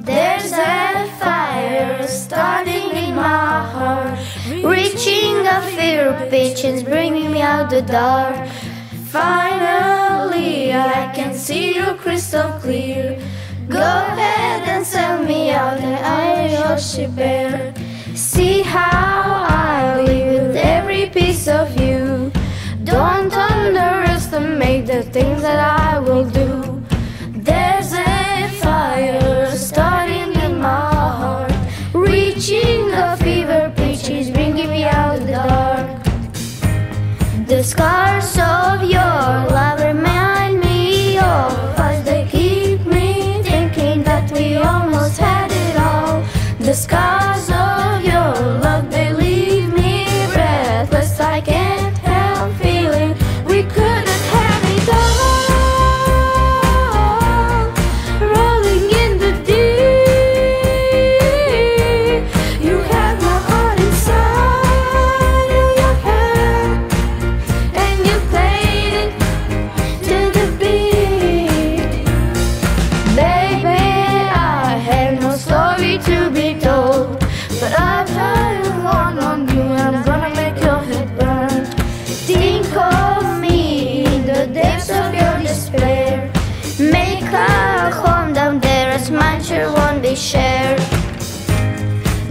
There's a fire starting in my heart, reaching a fever pitch and bringing me out the dark. Finally, I can see you crystal clear. Go ahead and sell me out and I'm your shipper. See how I live with every piece of you. Don't underestimate the things that I will do. There's a fire starting in my heart, reaching a fever pitch, is bringing me out of the dark. The scars of your love remind me of us. They keep me thinking that we almost had it all. The scars of your love, they leave me breathless. I can't help feeling we couldn't have it all. Rolling in the deep, you had my heart inside your hand, and you played it to the beat. Baby, I had no story to be told, but I've tried one on you and I'm gonna make your head burn. Think of me in the depths of your despair. Make a home down there as mine sure won't be shared.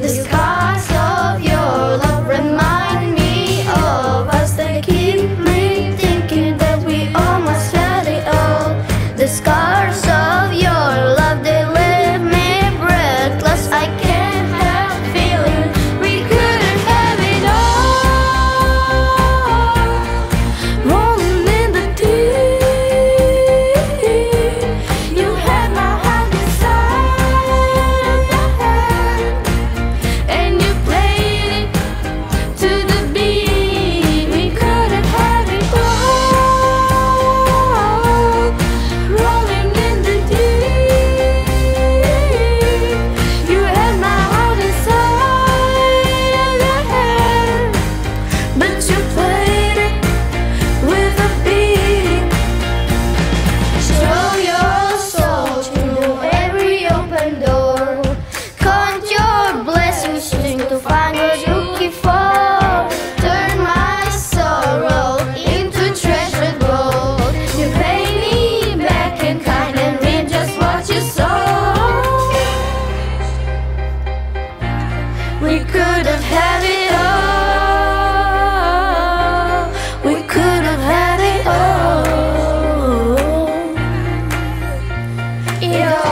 The scars of your love remind me of us. They keep me thinking that we almost had it all. The scars of your love, they leave me breathless. I can't help feeling we couldn't have it all. Rolling in the deep, you had my heart inside your hand, and you played it to the beat. We couldn't have it all. Rolling in the deep, you had my heart inside your hand, but you played it with a beat. Show your soul through every open door. Count your blessings, sing to find what you're looking for. Turn my sorrow into treasured gold. You pay me back in kind and reap just what you sowed. We could have had it all. We could have had it all. It all.